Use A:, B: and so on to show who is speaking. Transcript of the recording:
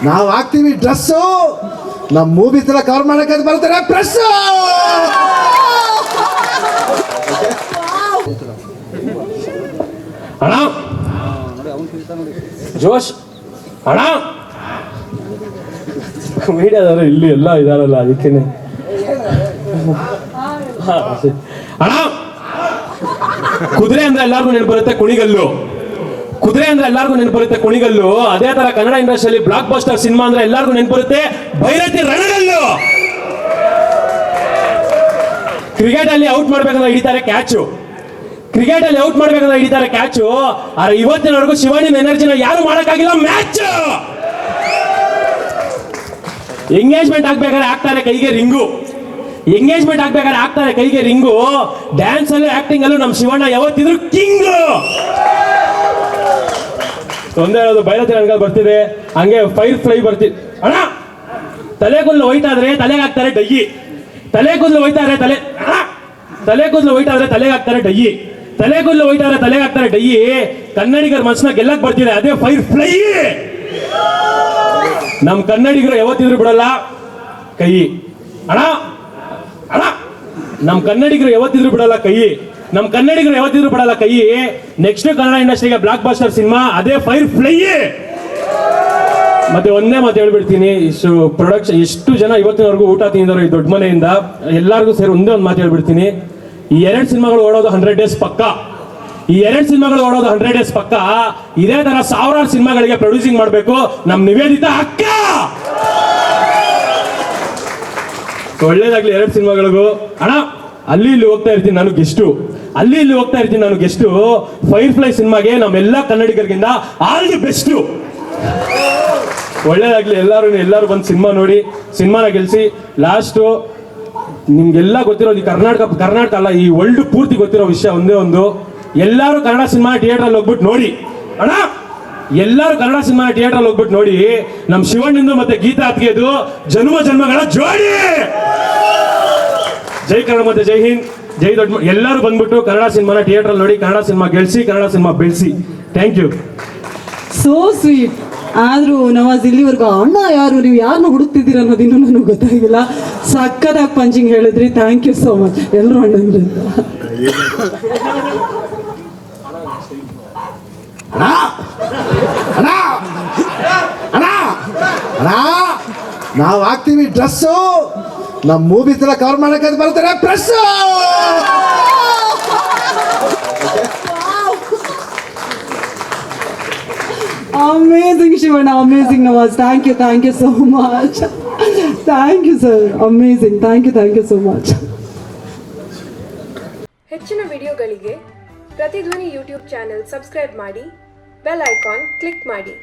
A: ನಾವು ಹಾಕ್ತೀವಿ ಡ್ರೆಸ್ಸು, ನಮ್ಮ ಮೂವೀಸ್ ಎಲ್ಲ ಕವರ್ ಮಾಡಕ್ಕೆ ಬರ್ತಾರೆ ಪ್ರೆಸ್ಸು.
B: ಅಣ್ಣ ಜೋಶ್ ಅಣ್ಣ, ಮೀಡಿಯಾದವರು ಇಲ್ಲಿ ಎಲ್ಲ ಇದಾರಲ್ಲ ಅದಕ್ಕೇನೆ. ಅಣ್ಣ, ಕುದುರೆ ಅಂದ್ರೆ ಎಲ್ಲಾರ್ಗು ನೆನಪು ಬರುತ್ತೆ ಕುಣಿಗಲ್ಲು. ಕುದುರೆ ಅಂದ್ರೆ ಎಲ್ಲಾರ್ಗು ನೆನಪು ಬರುತ್ತೆ ಕುಣಿಗಲ್ಲು. ಅದೇ ತರ ಕನ್ನಡ ಇಂಡಸ್ಟ್ರಿಯಲ್ಲಿ ಬ್ಲಾಕ್ ಬಸ್ಟರ್ ಸಿನಿಮಾ ಅಂದ್ರೆ ಎಲ್ಲಾರ್ಗು ನೆನಪು ಬರುತ್ತೆ ಭೈರತಿ ರಣಗಲ್ಲು. ಕ್ರಿಕೆಟ್ ಅಲ್ಲಿ ಔಟ್ ಮಾಡ್ಬೇಕಂದ್ರೆ ಹಿಡಿತಾರೆ ಕ್ಯಾಚು. ಕ್ರಿಕೆಟ್ ಅಲ್ಲಿ ಔಟ್ ಮಾಡ್ಬೇಕಂದ್ರೆ ಹಿಡಿತಾರೆ ಕ್ಯಾಚು. ಆದ್ರೆ ಇವತ್ತಿನವರೆಗೂ ಶಿವಾನಿ ಎನರ್ಜಿನ ಯಾರು ಮಾಡಕ್ಕಾಗಿಲ್ಲ ಮ್ಯಾಚ್. ಎಂಗೇಜ್ಮೆಂಟ್ ಆಗ್ಬೇಕಾದ್ರೆ ಆಗ್ತಾರೆ ಕೈಗೆ ರಿಂಗು. ಎಂಗೇಜ್ಮೆಂಟ್ ಆಗ್ಬೇಕಾದ್ರೆ ಆಗ್ತಾರೆ ಕೈಗೆ ರಿಂಗು. ಡ್ಯಾನ್ಸ್ ಅಲ್ಲೂ ಆಕ್ಟಿಂಗ್ ಅಲ್ಲೂ ನಮ್ಮ ಶಿವಣ್ಣ ಯಾವತ್ತಿದ್ರು ಕಿಂಗ್. ತೊಂದರೆ ಹೇಳೋದು ಭೈರತಿ ರಣಗಲ್ ಬರ್ತಿದೆ, ಹಂಗೆ ಫೈರ್ ಫ್ಲೈ ಬರ್ತಿದೆ. ಅಣ್ಣ, ತಲೆ ಕೂದಲು ಹೋಯ್ತಾದ್ರೆ ತಲೆಗೆ ಹಾಕ್ತಾರೆ ಡಯ್ಯಿ. ತಲೆ ಕೂದಲು ಹೋಯ್ತಾರೆ ತಲೆ ಕೂದಲು ಹೋಯ್ತಾದ್ರೆ ತಲೆಗೆ ಹಾಕ್ತಾರೆ ಡಯ್ಯಿ. ತಲೆ ಕೂದಲು ಹೋಯ್ತಾದ್ರೆ ತಲೆಗೆ ಹಾಕ್ತಾರೆ ಡಯ್ಯಿ. ಕನ್ನಡಿಗರ ಮನಸ್ಸನ್ನ ಗೆಲ್ಲಕ್ ಬರ್ತಿದೆ, ಅದೇ ಫೈರ್ ಫ್ಲೈ. ನಮ್ ಕನ್ನಡಿಗರು ಯಾವತ್ತಿದ್ರು ಬಿಡಲ್ಲ ಕೈ. ಅಣ್ಣ ಅಣ್ಣ, ನಮ್ ಕನ್ನಡಿಗರು ಯಾವತ್ತಿದ್ರು ಬಿಡಲ್ಲ ಕೈ. ನಮ್ ಕನ್ನಡಿಗರು ಯಾವತ್ತಿದ್ರು ಬಿಡಲ್ಲ ಕೈ. ನೆಕ್ಸ್ಟ್ ಕನ್ನಡ ಇಂಡಸ್ಟ್ರಿಗೆ ಬ್ಲಾಕ್ ಬಸ್ಟರ್ ಸಿನಿಮಾ, ಅದೇ ಫೈರ್ ಫ್ಲೈ. ಮತ್ತೆ ಒಂದೇ ಮಾತು ಹೇಳ್ಬಿಡ್ತೀನಿ, ಇಷ್ಟು ಪ್ರೊಡಕ್ಷನ್, ಎಷ್ಟು ಜನ ಇವತ್ತಿನವರೆಗೂ ಊಟ ತಿಂದವರು ಈ ದೊಡ್ಡ ಮನೆಯಿಂದ ಎಲ್ಲರಿಗೂ ಸೇರಿ ಒಂದೇ ಒಂದು ಮಾತು ಹೇಳ್ಬಿಡ್ತೀನಿ. ಈ 2 ಸಿನಿಮಾಗಳು ಓಡೋದು 100 ಡೇಸ್ ಪಕ್ಕ. ಈ 2 ಸಿನಿಮಾಗಳು ಓಡೋದು 100 ಡೇಸ್ ಪಕ್ಕ. ಇದೇ ತರ ಸಾವಿರಾರು ಸಿನಿಮಾಗಳಿಗೆ ಪ್ರೊಡ್ಯೂಸಿಂಗ್ ಮಾಡಬೇಕು ನಮ್ ನಿವೇದಿತ ಅಕ್ಕ. ಒಳ್ಳೇದಾಗ್ಲಿ 2 ಸಿನಿಮಾಗಳಿಗೂ. ಅಣ್ಣ, ಅಲ್ಲಿ ಇಲ್ಲಿ ಹೋಗ್ತಾ ಇರ್ತೀನಿ ನಾನು ಗೆಸ್ಟು. ಅಲ್ಲಿ ಇಲ್ಲಿ ಹೋಗ್ತಾ ಇರ್ತೀನಿ ನಾನು ಗೆಸ್ಟು. ಫೈರ್ ಫ್ಲೈ ಸಿನಿಮಾಗೆ ನಮ್ಮೆಲ್ಲ ಕನ್ನಡಿಗರಿಗಿಂತ ಆಲ್ ದಿ ಬೆಸ್ಟು. ಒಳ್ಳೇದಾಗ್ಲಿ. ಎಲ್ಲರೂ ಬಂದು ಸಿನಿಮಾ ನೋಡಿ, ಸಿನಿಮಾನ ಗೆಲ್ಸಿ. ಲಾಸ್ಟು ನಿಮ್ಗೆಲ್ಲ ಗೊತ್ತಿರೋ, ಈ ಕರ್ನಾಟಕ ಅಲ್ಲ, ಈ ವರ್ಲ್ಡ್ ಪೂರ್ತಿ ಗೊತ್ತಿರೋ ವಿಷಯ ಒಂದೇ ಒಂದು, ಎಲ್ಲರೂ ಕನ್ನಡ ಸಿನಿಮಾ ಥಿಯೇಟರ್ ಅಲ್ಲಿ ಹೋಗ್ಬಿಟ್ಟು ನೋಡಿ. ಅಣ್ಣ, ಎಲ್ಲರೂ ಕನ್ನಡ ಸಿನಿಮಾ ಥಿಯೇಟರ್ ಅಲ್ಲಿ ಹೋಗ್ಬಿಟ್ಟು ನೋಡಿ. ನಮ್ ಶಿವಣ್ಣಿಂದು ಮತ್ತೆ ಗೀತಾ ಅತ್ಗೆದು ಜನ್ಮ ಜನ್ಮಗಳ ಜೋಡಿ. ಜೈ ಕನ್ನಡ ಮತ್ತೆ ಜೈ ಹಿಂದ್, ಜೈ ದೊಡ್ಡ. ಎಲ್ಲರೂ ಬಂದ್ಬಿಟ್ಟು ಕನ್ನಡ ಸಿನಿಮಾನ ಥಿಯೇಟರ್ ನೋಡಿ, ಕನ್ನಡ ಸಿನಿಮಾ ಗೆಲ್ಸಿ, ಕನ್ನಡ ಸಿನಿಮಾ ಬೆಳೆಸಿ. Thank you.
C: So sweet. ಆದ್ರೂ ನವಾಜ್ ಇಲ್ಲಿವರೆಗೂ ಅಣ್ಣ ಯಾರು, ನೀವು ಯಾರನ್ನ ಹುಡುಕ್ತಿದ್ದೀರ ಅನ್ನೋದಿನ್ನೂ ನನಗೆ ಗೊತ್ತಾಗಿಲ್ಲ. ಸಕ್ಕದಾಗಿ ಪಂಚಿಂಗ್ ಹೇಳಿದ್ರಿ. ಥ್ಯಾಂಕ್ ಯು ಸೋ ಮಚ್ ಎಲ್ಲರೂ ಅಣ್ಣಂದ್ರಿಂದ.
A: ನಾವು ಹಾಕ್ತೀವಿ ಡ್ರೆಸ್ಸು, ನಮ್ಮ ಮೂವೀಸ್ ಎಲ್ಲ ಕವರ್ ಮಾಡಕ್ಕೆ ಬರ್ತಾರೆ press.
C: Amazing Shivana, amazing Nawaz. Thank you so much. Thank you sir, amazing. Thank you so much.
D: ಹೆಚ್ಚಿನ ವಿಡಿಯೋಗಳಿಗೆ ಪ್ರತಿಧ್ವನಿ ಯೂಟ್ಯೂಬ್ ಚಾನೆಲ್ ಸಬ್ಸ್ಕ್ರೈಬ್ ಮಾಡಿ, ಬೆಲ್ ಐಕಾನ್ ಕ್ಲಿಕ್ ಮಾಡಿ.